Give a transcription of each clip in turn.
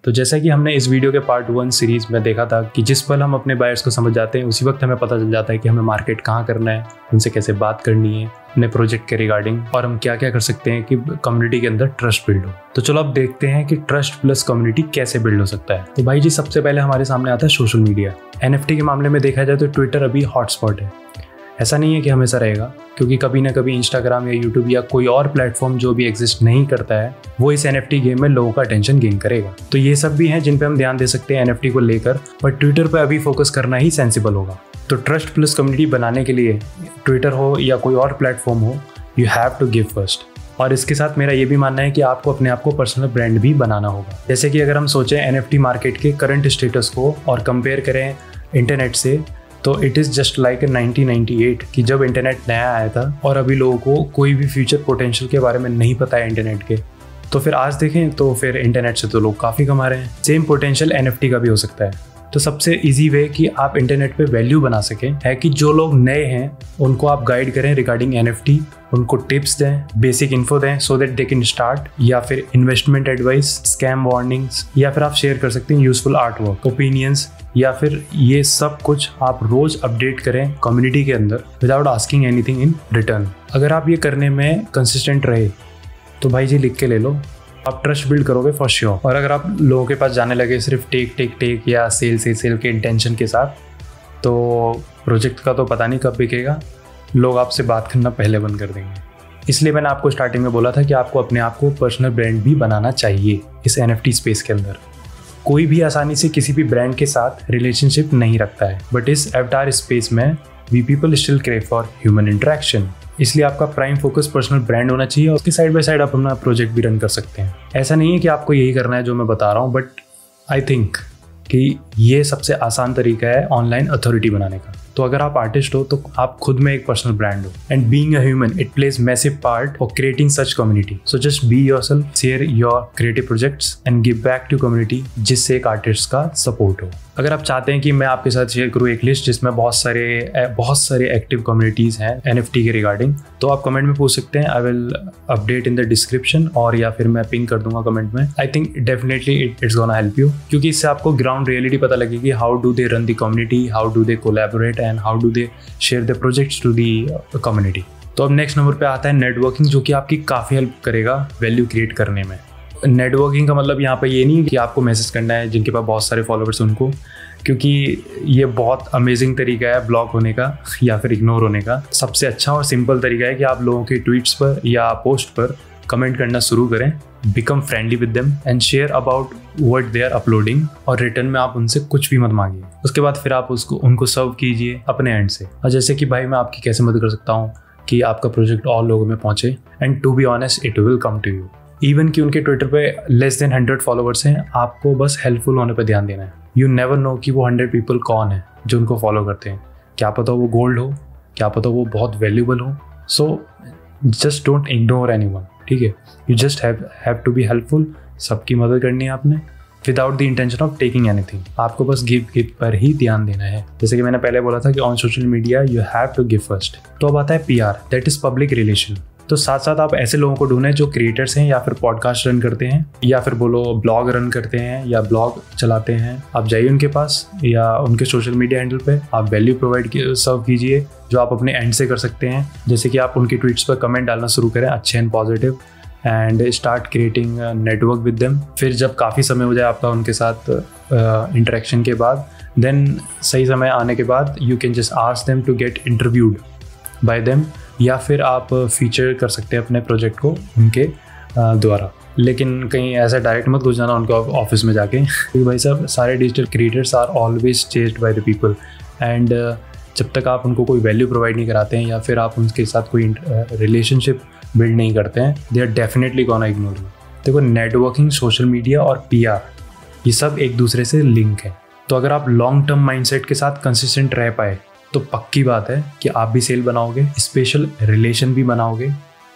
तो जैसा कि हमने इस वीडियो के पार्ट 1 सीरीज में देखा था कि जिस पल हम अपने बायर्स को समझ जाते हैं उसी वक्त हमें पता चल जाता है कि हमें मार्केट कहाँ करना है, उनसे कैसे बात करनी है अपने प्रोजेक्ट के रिगार्डिंग, और हम क्या क्या कर सकते हैं कि कम्युनिटी के अंदर ट्रस्ट बिल्ड हो। तो चलो अब देखते हैं कि ट्रस्ट प्लस कम्युनिटी कैसे बिल्ड हो सकता है। तो भाई जी, सबसे पहले हमारे सामने आता है सोशल मीडिया। NFT के मामले में देखा जाए तो ट्विटर अभी हॉटस्पॉट है। ऐसा नहीं है कि हमेशा रहेगा, क्योंकि कभी ना कभी इंस्टाग्राम या यूट्यूब या कोई और प्लेटफॉर्म जो भी एग्जिस्ट नहीं करता है वो इस NFT गेम में लोगों का अटेंशन गेन करेगा। तो ये सब भी हैं जिन पे हम ध्यान दे सकते हैं NFT को लेकर, बट ट्विटर पे अभी फोकस करना ही सेंसिबल होगा। तो ट्रस्ट प्लस कम्युनिटी बनाने के लिए ट्विटर हो या कोई और प्लेटफॉर्म हो, you have to give first. और इसके साथ मेरा ये भी मानना है कि आपको अपने आप को पर्सनल ब्रांड भी बनाना होगा। जैसे कि अगर हम सोचें NFT मार्केट के करंट स्टेटस को और कंपेयर करें इंटरनेट से, तो इट इज़ जस्ट लाइक 1998 कि जब इंटरनेट नया आया था और अभी लोगों को कोई भी फ्यूचर पोटेंशियल के बारे में नहीं पता है इंटरनेट के। तो फिर आज देखें तो फिर इंटरनेट से तो लोग काफ़ी कमा रहे हैं। सेम पोटेंशियल NFT का भी हो सकता है। तो सबसे इजी वे कि आप इंटरनेट पे वैल्यू बना सकें है कि जो लोग नए हैं उनको आप गाइड करें रिगार्डिंग NFT, उनको टिप्स दें, बेसिक इन्फो दें so that they can start, या फिर इन्वेस्टमेंट एडवाइस, स्कैम वार्निंग्स, या फिर आप शेयर कर सकते हैं यूजफुल आर्ट वर्क, ओपिनियंस, या फिर ये सब कुछ आप रोज अपडेट करें कम्युनिटी के अंदर without asking anything in return. अगर आप ये करने में कंसिस्टेंट रहे तो भाई जी लिख के ले लो, आप ट्रस्ट बिल्ड करोगे फॉर श्योर। और अगर आप लोगों के पास जाने लगे सिर्फ टेक या सेल के इंटेंशन के साथ, तो प्रोजेक्ट का तो पता नहीं कब बिकेगा, लोग आपसे बात करना पहले बंद कर देंगे। इसलिए मैंने आपको स्टार्टिंग में बोला था कि आपको अपने आप को पर्सनल ब्रांड भी बनाना चाहिए इस NFT स्पेस के अंदर। कोई भी आसानी से किसी भी ब्रांड के साथ रिलेशनशिप नहीं रखता है, बट इस अवतार स्पेस में we people still crave for human interaction. इसलिए आपका प्राइम फोकस पर्सनल ब्रांड होना चाहिए और उसके साइड बाय साइड आप अपना प्रोजेक्ट भी रन कर सकते हैं। ऐसा नहीं है कि आपको यही करना है जो मैं बता रहा हूँ, बट आई थिंक कि ये सबसे आसान तरीका है ऑनलाइन अथॉरिटी बनाने का। तो अगर आप आर्टिस्ट हो तो आप खुद में एक पर्सनल ब्रांड हो, and being a human it plays massive part of creating such community. So just be yourself, share your creative projects and give back to community, जिससे एक आर्टिस्ट का सपोर्ट हो। अगर आप चाहते हैं कि मैं आपके साथ शेयर करूँ एक लिस्ट जिसमें बहुत सारे एक्टिव कम्युनिटीज़ हैं NFT के रिगार्डिंग, तो आप कमेंट में पूछ सकते हैं। I will update in the description, और या फिर मैं पिन कर दूंगा कमेंट में। I think definitely it's gonna help you, क्योंकि इससे आपको ग्राउंड रियलिटी पता लगेगी, how do they run the community, how do they collaborate and how do they share the projects to the community. तो अब नेक्स्ट नंबर पे आता है नेटवर्किंग, जो कि आपकी काफ़ी हेल्प करेगा वैल्यू क्रिएट करने में। नेटवर्किंग का मतलब यहाँ पे ये नहीं कि आपको मैसेज करना है जिनके पास बहुत सारे फॉलोअर्स उनको, क्योंकि ये बहुत अमेजिंग तरीका है ब्लॉक होने का या फिर इग्नोर होने का। सबसे अच्छा और सिंपल तरीका है कि आप लोगों के ट्वीट्स पर या पोस्ट पर कमेंट करना शुरू करें, become friendly with them and share about what they are uploading, और रिटर्न में आप उनसे कुछ भी मत मांगिए। उसके बाद फिर आप उनको सर्व कीजिए अपने एंड से। और जैसे कि भाई मैं आपकी कैसे मदद कर सकता हूँ कि आपका प्रोजेक्ट और लोगों में पहुँचे, and to be honest it will come to you. Even कि उनके ट्विटर पे लेस देन 100 फॉलोवर्स हैं, आपको बस हेल्पफुल होने पे ध्यान देना है। यू नेवर नो कि वो 100 पीपल कौन है जो उनको फॉलो करते हैं। क्या पता वो गोल्ड हो, क्या पता वो बहुत वैल्यूबल हो। So just don't ignore anyone, ठीक है। You just have to be helpful. सबकी मदद करनी है आपने without the intention of taking anything. आपको बस गिव पर ही ध्यान देना है। जैसे कि मैंने पहले बोला था कि on social media you have to give first. तो अब आता है PR, that is public relation. तो साथ साथ आप ऐसे लोगों को ढूंढें जो क्रिएटर्स हैं या फिर पॉडकास्ट रन करते हैं, या फिर बोलो ब्लॉग रन करते हैं या ब्लॉग चलाते हैं। आप जाइए उनके पास या उनके सोशल मीडिया हैंडल पे, आप वैल्यू प्रोवाइड सर्व कीजिए जो आप अपने एंड से कर सकते हैं। जैसे कि आप उनकी ट्वीट्स पर कमेंट डालना शुरू करें अच्छे and positive, and start creating network with them. फिर जब काफ़ी समय हो जाए आपका उनके साथ इंटरेक्शन के बाद, देन सही समय आने के बाद you can just ask them to get interviewed by them, या फिर आप फीचर कर सकते हैं अपने प्रोजेक्ट को उनके द्वारा। लेकिन कहीं ऐसा डायरेक्ट मत घुस जाना उनके ऑफिस में जाके, क्योंकि भाई साहब सारे digital creators are always chased by the people, and जब तक आप उनको कोई वैल्यू प्रोवाइड नहीं कराते हैं या फिर आप उनके साथ कोई रिलेशनशिप बिल्ड नहीं करते हैं, they are definitely gonna ignore you. देखो, नेटवर्किंग, सोशल मीडिया और PR ये सब एक दूसरे से लिंक है। तो अगर आप लॉन्ग टर्म माइंडसेट के साथ कंसिस्टेंट रह पाए तो पक्की बात है कि आप भी सेल बनाओगे, स्पेशल रिलेशन भी बनाओगे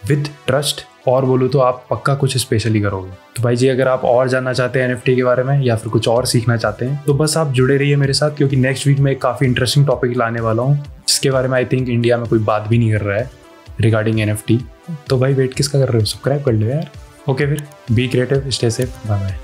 विद ट्रस्ट, और बोलो तो आप पक्का कुछ स्पेशल ही करोगे। तो भाई जी, अगर आप और जानना चाहते हैं NFT के बारे में या फिर कुछ और सीखना चाहते हैं तो बस आप जुड़े रहिए मेरे साथ, क्योंकि नेक्स्ट वीक में एक काफ़ी इंटरेस्टिंग टॉपिक लाने वाला हूँ जिसके बारे में आई थिंक इंडिया में कोई बात भी नहीं कर रहा है रिगार्डिंग NFT। तो भाई वेट किसका कर रहे हो, सब्सक्राइब कर लो यार। ओके फिर, be creative, stay safe, bye bye.